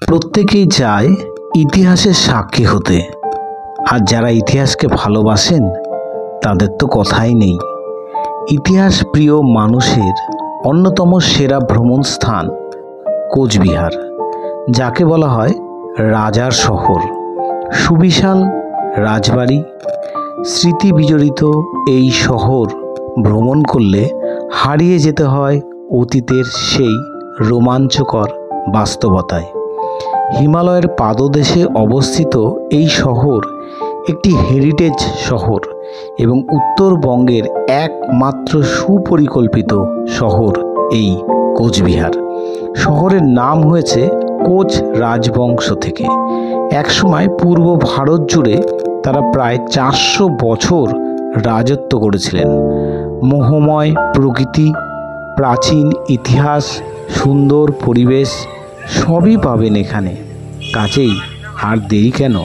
প্রত্যেকেই চায় ইতিহাসের সাক্ষী হতে, আর যারা ইতিহাসকে ভালোবাসেন তাদের তো কথাই নেই। ইতিহাস প্রিয় মানুষের অন্যতম সেরা ভ্রমণ স্থান কোচবিহার, যাকে বলা হয় রাজার শহর। সুবিশাল রাজবাড়ি, স্মৃতি বিজড়িত এই শহর ভ্রমণ করলে হারিয়ে যেতে হয় অতীতের সেই রোমাঞ্চকর বাস্তবতায়। হিমালয়ের পাদদেশে অবস্থিত এই শহর একটি হেরিটেজ শহর এবং উত্তরবঙ্গের একমাত্র সুপরিকল্পিত শহর এই কোচবিহার। শহরের নাম হয়েছে কোচ রাজবংশ থেকে। একসময় পূর্ব ভারত জুড়ে তারা প্রায় 400 বছর রাজত্ব করেছিলেন। মোহময় প্রকৃতি, প্রাচীন ইতিহাস, সুন্দর পরিবেশ সবই পাবেন এখানে। কাজেই আর দেরি কেন,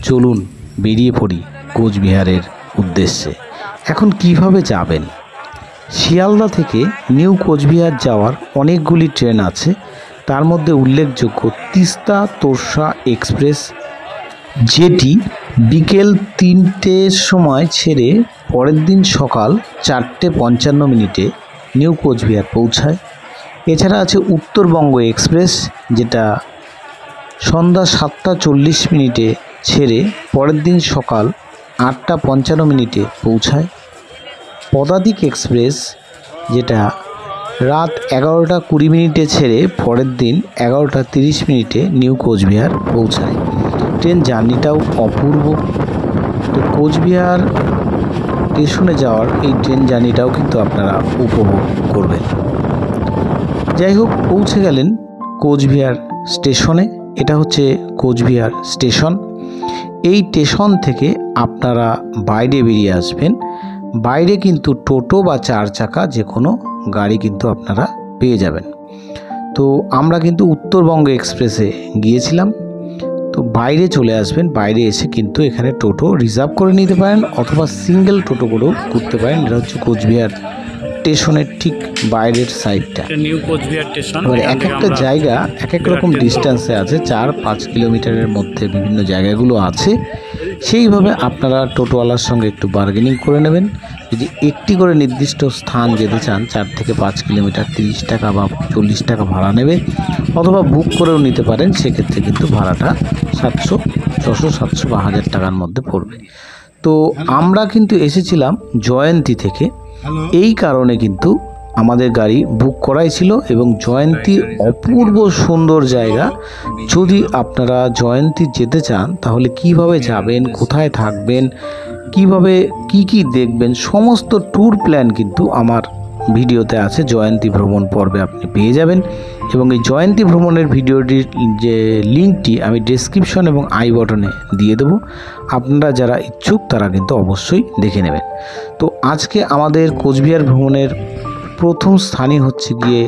চলুন বেরিয়ে পড়ি কোচবিহারের উদ্দেশ্যে। এখন কিভাবে যাবেন? শিয়ালদা থেকে নিউ কোচবিহার যাওয়ার অনেকগুলি ট্রেন আছে। তার মধ্যে উল্লেখযোগ্য তিস্তা তোরসা এক্সপ্রেস, যেটি বিকেল 3টের সময় ছেড়ে পরের দিন সকাল 4:55 নিউ কোচবিহার পৌঁছায়। এছাড়া আছে উত্তরবঙ্গ এক্সপ্রেস, যেটা সন্ধ্যা 7:40 ছেড়ে পরের দিন সকাল 8:55 পৌঁছায়। পদাতিক এক্সপ্রেস, যেটা রাত 11:20 ছেড়ে পরের দিন 11:30 নিউ কোচবিহার পৌঁছায়। ট্রেন জার্নিটাও অপূর্ব। তো কোচবিহার স্টেশনে যাওয়ার এই ট্রেন জার্নিটাও কিন্তু আপনারা উপভোগ করবেন। যাই হোক, পৌঁছে গেলেন কোচবিহার স্টেশনে। এটা হচ্ছে কোচবিহার স্টেশন। এই স্টেশন থেকে আপনারা বাইরে বেরিয়ে আসবেন। বাইরে কিন্তু টোটো বা 4 চাকা যে কোনো গাড়ি কিন্তু আপনারা পেয়ে যাবেন। তো আমরা কিন্তু উত্তরবঙ্গ এক্সপ্রেসে গিয়েছিলাম। তো বাইরে চলে আসবেন। বাইরে এসে কিন্তু এখানে টোটো রিজার্ভ করে নিতে পারেন অথবা সিঙ্গেল টোটো করেও ঘুরতে পারেন। এটা হচ্ছে কোচবিহার স্টেশনের ঠিক বাইরের সাইডটা। New Cooch Behar station. এবার এক একটা জায়গা এক এক রকম ডিস্টেন্সে আছে, 4-5 কিলোমিটারের মধ্যে বিভিন্ন জায়গাগুলো আছে। সেইভাবে আপনারা টোটোওয়ালার সঙ্গে একটু বার্গেনিং করে নেবেন। যদি একটি করে নির্দিষ্ট স্থান যেতে চান, 4 থেকে 5 কিলোমিটার, 30 টাকা বা 40 টাকা ভাড়া নেবে, অথবা বুক করেও নিতে পারেন। সেক্ষেত্রে কিন্তু ভাড়াটা 700, 600, 700 বা 1000 টাকার মধ্যে পড়বে। তো আমরা কিন্তু এসেছিলাম জয়ন্তী থেকে, এই কারণে কিন্তু আমাদের গাড়ি বুক করাই ছিল। এবং জয়ন্তী অপূর্ব সুন্দর জায়গা। যদি আপনারা জয়ন্তী যেতে চান তাহলে কিভাবে যাবেন, কোথায় থাকবেন, কিভাবে কি দেখবেন, সমস্ত ট্যুর প্ল্যান কিন্তু আমার ভিডিওতে আছে। জয়ন্তী ভ্রমণ পর্বে আপনি পেয়ে যাবেন। এবং এই জয়ন্তী ভ্রমণের ভিডিওটির যে লিঙ্কটি আমি ডেসক্রিপশন এবং আই বটনে দিয়ে দেবো। আপনারা যারা ইচ্ছুক তারা কিন্তু অবশ্যই দেখে নেবেন। তো আজকে আমাদের কোচবিহার ভ্রমণের প্রথম স্থানই হচ্ছে গিয়ে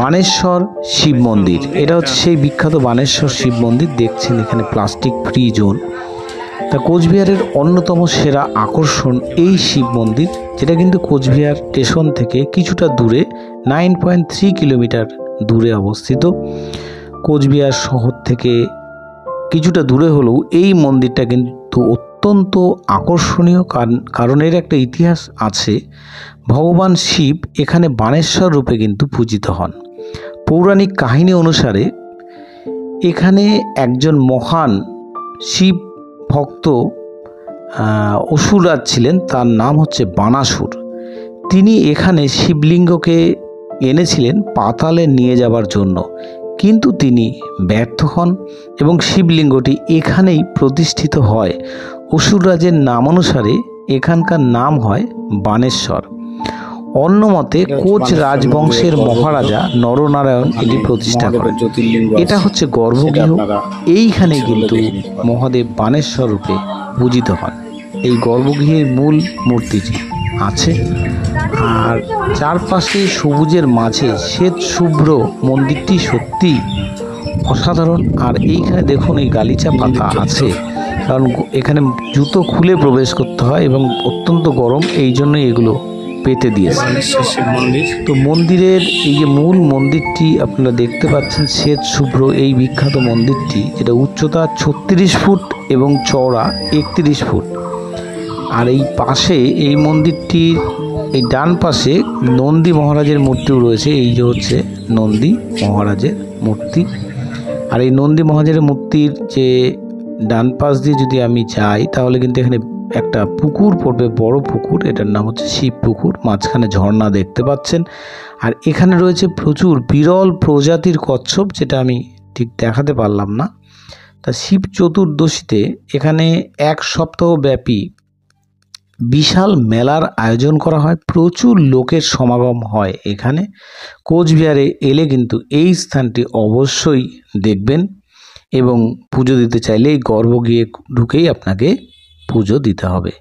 বানেশ্বর শিব মন্দির। এটা হচ্ছে সেই বিখ্যাত বানেশ্বর শিব মন্দির। দেখছেন এখানে প্লাস্টিক ফ্রি জোন। তা কোচবিহারের অন্যতম সেরা আকর্ষণ এই শিব মন্দির, যেটা কিন্তু কোচবিহার স্টেশন থেকে কিছুটা দূরে 9.3 কিলোমিটার দূরে অবস্থিত। কোচবিহার শহর থেকে কিছুটা দূরে হলেও এই মন্দিরটা কিন্তু অত্যন্ত আকর্ষণীয়, কারণ এর একটা ইতিহাস আছে। ভগবান শিব এখানে বানেশ্বর রূপে কিন্তু পূজিত হন। পৌরাণিক কাহিনী অনুসারে এখানে একজন মহান শিব ভক্ত অসুররাজ ছিলেন, তার নাম হচ্ছে বানাসুর। তিনি এখানে শিবলিঙ্গকে এনেছিলেন পাতালে নিয়ে যাবার জন্য, কিন্তু তিনি ব্যর্থ হন এবং শিবলিঙ্গটি এখানেই প্রতিষ্ঠিত হয়। অসুররাজের নাম অনুসারে এখানকার নাম হয় বানেশ্বর। অন্য মতে কোচ রাজবংশের মহারাজা নরনারায়ণ এটি প্রতিষ্ঠা করেন। এটা হচ্ছে গর্ভগৃহ। এইখানে কিন্তু মহাদেব বানেশ্বর রূপে পূজিত হন। এই গর্ভগৃহের মূল মূর্তিটি আছে। আর চারপাশে সবুজের মাঝে শ্বেত শুভ্র মন্দিরটি সত্যি অসাধারণ। আর এইখানে দেখুন এই গালিচা পাতা আছে, কারণ এখানে জুতো খুলে প্রবেশ করতে হয় এবং অত্যন্ত গরম, এই জন্যই এগুলো পেতে দিয়েছে। শিব মন্দির। তো মন্দিরের এই যে মূল মন্দিরটি আপনারা দেখতে পাচ্ছেন, শ্বেত শুভ্র এই বিখ্যাত মন্দিরটি, যেটা উচ্চতা 36 ফুট এবং চওড়া 31 ফুট। আর এই পাশে এই মন্দিরটির এই ডান পাশে নন্দী মহারাজের মূর্তিও রয়েছে। এই যে হচ্ছে নন্দী মহারাজের মূর্তি। আর এই নন্দী মহারাজের মূর্তির যে ডান পাশ দিয়ে যদি আমি যাই, তাহলে কিন্তু এখানে একটা পুকুর পড়বে, বড় পুকুর। এটার নাম হচ্ছে শিব পুকুর। মাঝখানে ঝর্ণা দেখতে পাচ্ছেন। আর এখানে রয়েছে প্রচুর বিরল প্রজাতির কচ্ছপ, যেটা আমি ঠিক দেখাতে পারলাম না। তা শিব চতুর্দশীতে এখানে 1 সপ্তাহ ব্যাপী বিশাল মেলার আয়োজন করা হয়। প্রচুর লোকের সমাগম হয় এখানে। কোচবিহারে এলে কিন্তু এই স্থানটি অবশ্যই দেখবেন, এবং পুজো দিতে চাইলে এই গর্ভগৃহে ঢুকেই আপনাকে পুজো দিতে হবে।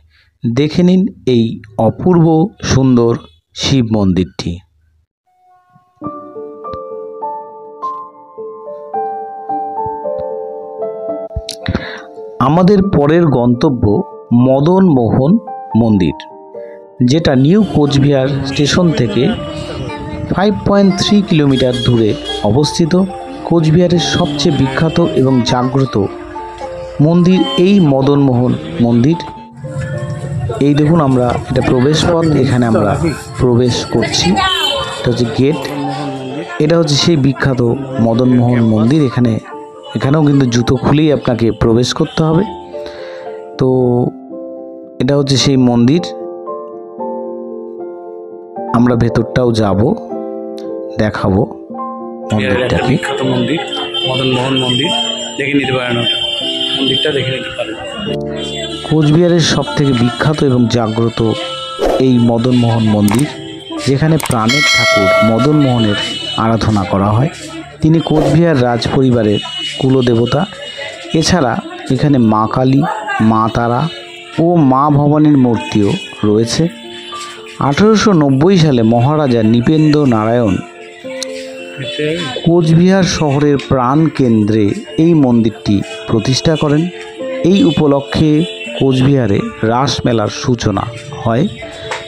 দেখে নিন এই অপূর্ব সুন্দর শিব মন্দিরটি। আমাদের পরের গন্তব্য মদন মোহন মন্দির, যেটা নিউ কোচবিহার স্টেশন থেকে 5.3 কিলোমিটার দূরে অবস্থিত। কোচবিহারের সবচেয়ে বিখ্যাত এবং জাগ্রত মন্দির এই মদন মোহন মন্দির। এই দেখুন, আমরা এটা প্রবেশ পথ, এখানে আমরা প্রবেশ করছি। এটা হচ্ছে গেট। এটা হচ্ছে সেই বিখ্যাত মদন মোহন মন্দির। এখানেও কিন্তু জুতো খুলেই আপনাকে প্রবেশ করতে হবে। তো এটা হচ্ছে সেই মন্দির। আমরা ভেতরটাও যাব, দেখাবো মন্দিরটাকে। বিখ্যাত মন্দির মদন মোহন মন্দির, দেখে নিতে পারেন, মন্দিরটা দেখে নিতে পারেন। কোচবিহারের সব থেকে বিখ্যাত এবং জাগ্রত এই মদন মোহন মন্দির, যেখানে প্রাণের ঠাকুর মদন মোহনের আরাধনা করা হয়। তিনি কোচবিহার রাজ পরিবারের কুলদেবতা। এছাড়া এখানে মা কালী, মা তারা ও মা ভবানীর মূর্তিও রয়েছে। 1890 সালে মহারাজা নৃপেন্দ্র নারায়ণ কোচবিহার শহরের প্রাণ কেন্দ্রে এই মন্দিরটি প্রতিষ্ঠা করেন। এই উপলক্ষে কোচবিহারে রাস মেলার সূচনা হয়,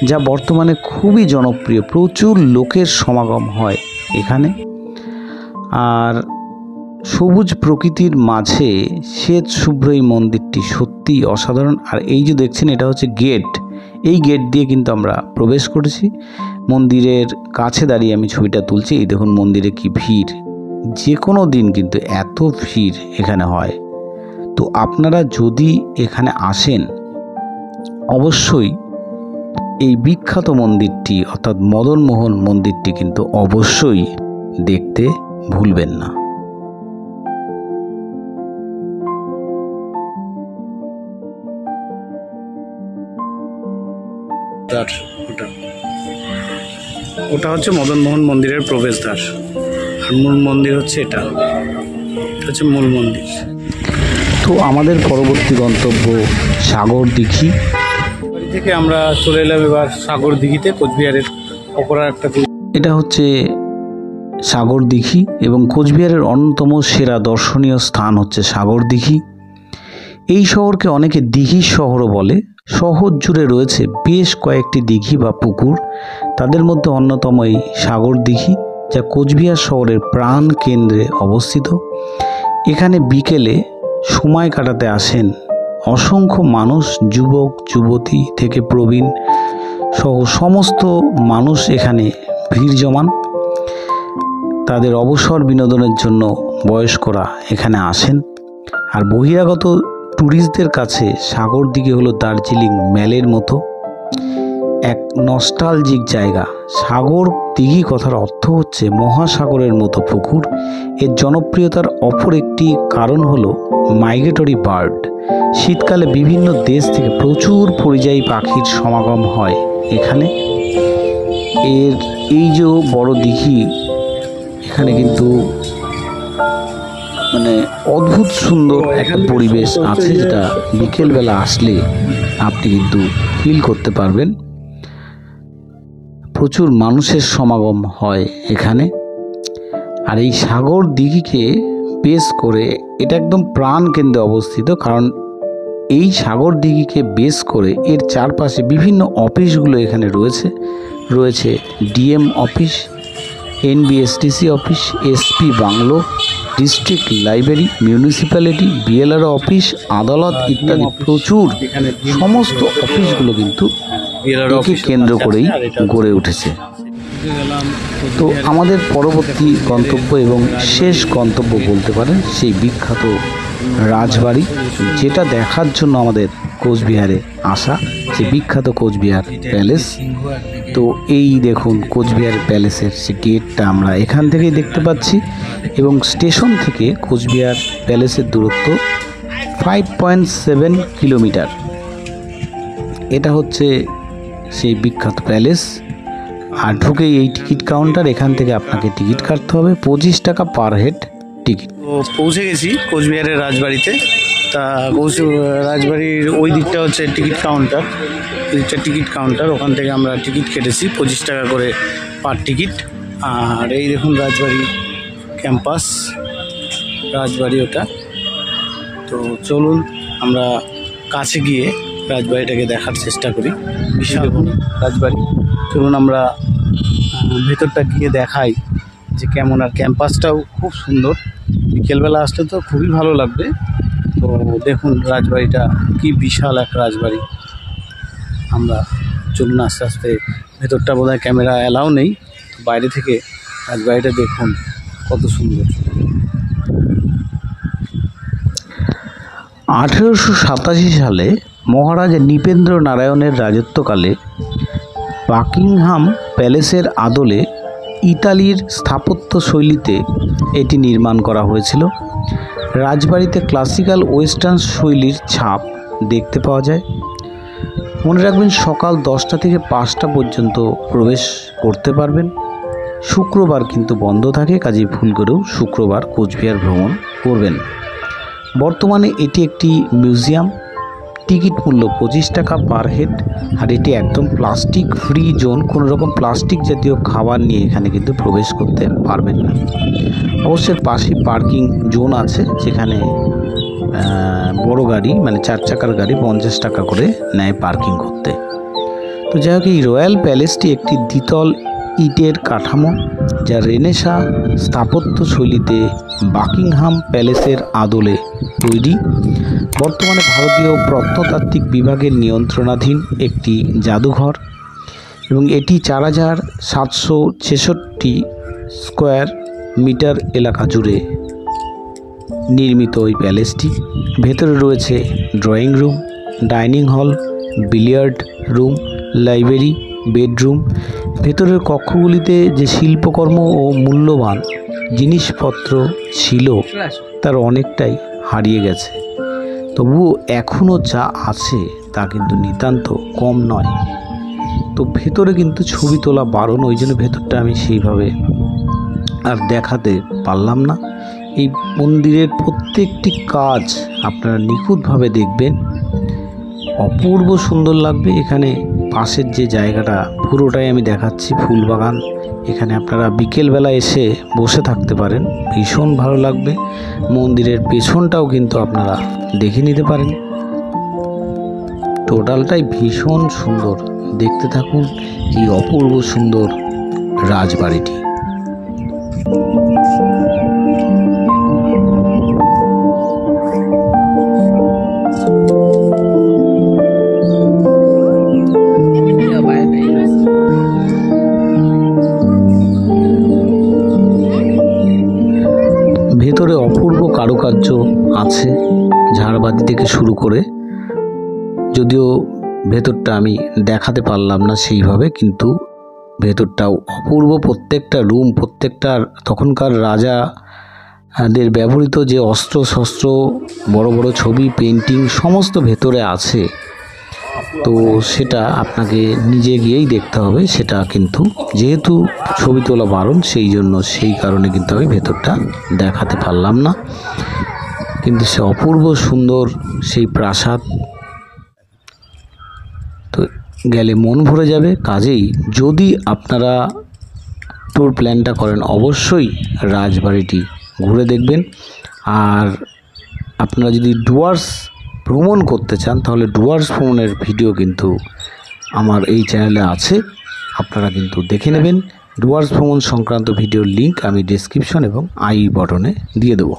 যা বর্তমানে খুবই জনপ্রিয়। প্রচুর লোকের সমাগম হয় এখানে। আর সবুজ প্রকৃতির মাঝে শ্বেত শুভ্র এই মন্দিরটি সত্যিই অসাধারণ। আর এই যে দেখছেন, এটা হচ্ছে গেট। এই গেট দিয়ে কিন্তু আমরা প্রবেশ করেছি। মন্দিরের কাছে দাঁড়িয়ে আমি ছবিটা তুলছি। এই দেখুন মন্দিরে কি ভিড়। যে কোনো দিন কিন্তু এত ভিড় এখানে হয়। তো আপনারা যদি এখানে আসেন, অবশ্যই এই বিখ্যাত মন্দিরটি অর্থাৎ মদন মোহন মন্দিরটি কিন্তু অবশ্যই দেখতে ভুলবেন না। ওটা হচ্ছে মদন মোহন মন্দিরের প্রবেশদ্বার, আর মূল মন্দির হচ্ছে এটা হচ্ছে মূল মন্দির। তো আমাদের পরবর্তী গন্তব্য সাগর দিঘি। বাড়ি থেকে আমরা চলে এলাম এবার সাগর দিঘিতে, কোচবিহারের অপর একটা। এটা হচ্ছে সাগর দিঘি, এবং কোচবিহারের অন্যতম সেরা দর্শনীয় স্থান হচ্ছে সাগর দিঘি। এই শহরকে অনেকে দিঘির শহরও বলে। শহর জুড়ে রয়েছে বেশ কয়েকটি দিঘি বা পুকুর। তাদের মধ্যে অন্যতম এই সাগর দিঘি, যা কোচবিহার শহরের প্রাণ কেন্দ্রে অবস্থিত। এখানে বিকেলে সময় কাটাতে আসেন অসংখ্য মানুষ, যুবক যুবতী থেকে প্রবীণ সহ সমস্ত মানুষ এখানে ভিড় জমান। তাদের অবসর বিনোদনের জন্য বয়স্করা এখানে আসেন। আর বহিরাগত ট্যুরিস্টদের কাছে সাগর দিঘি হলো দার্জিলিং ম্যালের মতো এক নস্টালজিক জায়গা। সাগর দিঘি কথার অর্থ হচ্ছে মহাসাগরের মতো পুকুর। এর জনপ্রিয়তার অপর একটি কারণ হলো মাইগ্রেটরি বার্ড। শীতকালে বিভিন্ন দেশ থেকে প্রচুর পরিযায়ী পাখির সমাগম হয় এখানে। এই যে বড় দিঘি, এখানে কিন্তু মানে অদ্ভুত সুন্দর একটা পরিবেশ আছে, যেটা বিকেলবেলা আসলে আপনি কিন্তু ফিল করতে পারবেন। প্রচুর মানুষের সমাগম হয় এখানে। আর এই সাগর দিঘিকে বেস করে, এটা একদম প্রাণ কেন্দ্রে অবস্থিত, কারণ এই সাগর দিঘিকে বেস করে এর চারপাশে বিভিন্ন অফিসগুলো এখানে রয়েছে। রয়েছে DM office, NBSTC office, SP bungalow, district library, municipality, BLRO office, আদালত ইত্যাদি প্রচুর সমস্ত অফিসগুলো কিন্তু একে কেন্দ্র করেই গড়ে উঠেছে। তো আমাদের পরবর্তী গন্তব্য এবং শেষ গন্তব্য বলতে পারেন সেই বিখ্যাত রাজবাড়ি, যেটা দেখার জন্য আমাদের কোচবিহারে আসা, যে বিখ্যাত কোচবিহার প্যালেস। তো এই দেখুন কোচবিহার প্যালেসের সে গেটটা আমরা এখান থেকেই দেখতে পাচ্ছি, এবং স্টেশন থেকে কোচবিহার প্যালেসের দূরত্ব 5.7 কিলোমিটার। এটা হচ্ছে সেই বিখ্যাত প্যালেস। আর ঢুকেই এই টিকিট কাউন্টার, এখান থেকে আপনাকে টিকিট কাটতে হবে 25 টাকা পার হেড টিকিট। তো পৌঁছে গেছি কোচবিহারের রাজবাড়িতে। তা রাজবাড়ির ওই দিকটা হচ্ছে টিকিট কাউন্টার, টিকিট কাউন্টার, ওখান থেকে আমরা টিকিট কেটেছি 25 টাকা করে পার টিকিট। আর এই দেখুন রাজবাড়ি ক্যাম্পাস, রাজবাড়ি ওটা। তো চলুন আমরা কাছে গিয়ে রাজবাড়িটাকে দেখার চেষ্টা করি। বিশাল রাজবাড়ি, চলুন আমরা ভেতরটা গিয়ে দেখাই যে কেমন। আর ক্যাম্পাসটাও খুব সুন্দর, বিকেলবেলা আসলে তো খুবই ভালো লাগবে। তো দেখুন রাজবাড়িটা কি বিশাল এক রাজবাড়ি। আমরা চলুন আস্তে আস্তে, ভেতরটা বোধহয় ক্যামেরা অ্যালাউ নেই, বাইরে থেকে রাজবাড়িটা দেখুন কত সুন্দর। 1887 সালে মহারাজা নৃপেন্দ্র নারায়ণের রাজত্বকালে বাকিংহাম প্যালেসের আদলে ইতালির স্থাপত্য শৈলীতে এটি নির্মাণ করা হয়েছিল। রাজবাড়িতে ক্লাসিক্যাল ওয়েস্টার্ন শৈলীর ছাপ দেখতে পাওয়া যায়। মনে রাখবেন সকাল 10টা থেকে 5টা পর্যন্ত প্রবেশ করতে পারবেন। শুক্রবার কিন্তু বন্ধ থাকে, কাজেই ভুল করেও শুক্রবার কোচবিহার ভ্রমণ করবেন। বর্তমানে এটি একটি মিউজিয়াম। টিকিট মূল্য 25 টাকা পার হেড। আর এটি একদম প্লাস্টিক ফ্রি জোন, কোনো রকম প্লাস্টিক জাতীয় খাবার নিয়ে এখানে কিন্তু প্রবেশ করতে পারবেন না। অবশ্যই পাশে পার্কিং জোন আছে, যেখানে বড় গাড়ি মানে 4 চাকার গাড়ি 50 টাকা করে নেয় পার্কিং করতে। তো যাই হোক, এই রয়্যাল প্যালেসটি একটি দ্বিতল ইটের কাঠামো, যা রেনেসাঁ স্থাপত্য শৈলীতে বাকিংহাম প্যালেসের আদলে তৈরি। বর্তমানে ভারতীয় প্রত্নতাত্ত্বিক বিভাগের নিয়ন্ত্রণাধীন একটি জাদুঘর, এবং এটি 4766 স্কোয়ার মিটার এলাকা জুড়ে নির্মিত ওই প্যালেসটি। ভেতরে রয়েছে drawing room, dining hall, billiard room, library, bedroom. ভেতরের কক্ষগুলিতে যে শিল্পকর্ম ও মূল্যবান জিনিসপত্র ছিল তার অনেকটাই হারিয়ে গেছে, তবুও এখনও যা আছে তা কিন্তু নিতান্ত কম নয়। তো ভেতরে কিন্তু ছবি তোলা বারণ, ওই জন্য ভেতরটা আমি সেইভাবে আর দেখাতে পারলাম না। এই মন্দিরের প্রত্যেকটি কাজ আপনারা নিখুঁতভাবে দেখবেন, অপূর্ব সুন্দর লাগবে। এখানে পাশের যে জায়গাটা পুরোটাই আমি দেখাচ্ছি ফুল বাগান, এখানে আপনারা বিকেলবেলা এসে বসে থাকতে পারেন, ভীষণ ভালো লাগবে। মন্দিরের পেছনটাও কিন্তু আপনারা দেখে নিতে পারেন। টোটালটাই ভীষণ সুন্দর, দেখতে থাকুন এই অপূর্ব সুন্দর রাজবাড়িটি। ভেতরে অপূর্ব কারুকার্য আছে, ঝাড়বাতি থেকে শুরু করে, যদিও ভেতরটা আমি দেখাতে পারলাম না সেইভাবে, কিন্তু ভেতরটাও অপূর্ব। প্রত্যেকটা রুম, প্রত্যেকটা তখনকার রাজাদের ব্যবহৃত যে অস্ত্র শস্ত্র, বড় বড় ছবি, পেন্টিং সমস্ত ভেতরে আছে। তো সেটা আপনাকে নিজে গিয়েই দেখতে হবে। সেটা কিন্তু যেহেতু ছবি তোলা বারণ, সেই কারণে কিন্তু আমি ভেতরটা দেখাতে পারলাম না। কিন্তু সে অপূর্ব সুন্দর সেই প্রাসাদ, তো গেলে মন ভরে যাবে। কাজেই যদি আপনারা ট্যুর প্ল্যানটা করেন, অবশ্যই রাজবাড়িটি ঘুরে দেখবেন। আর আপনারা যদি ডুয়ার্স ভ্রমণ করতে চান, তাহলে ডুয়ার্স ভ্রমণের ভিডিও কিন্তু আমার এই চ্যানেলে আছে, আপনারা কিন্তু দেখে নেবেন। ডুয়ার্স ভ্রমণ সংক্রান্ত ভিডিওর লিঙ্ক আমি ডেসক্রিপশন এবং আই বটনে দিয়ে দেবো।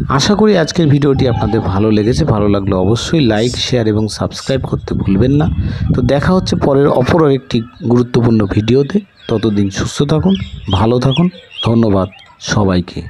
আশা করি আজকের ভিডিওটি আপনাদের ভালো লেগেছে। ভালো লাগলে অবশ্যই লাইক, শেয়ার এবং সাবস্ক্রাইব করতে ভুলবেন না। তো দেখা হচ্ছে পরের অপর একটি গুরুত্বপূর্ণ ভিডিওতে। ততদিন সুস্থ থাকুন, ভালো থাকুন। ধন্যবাদ সবাইকে।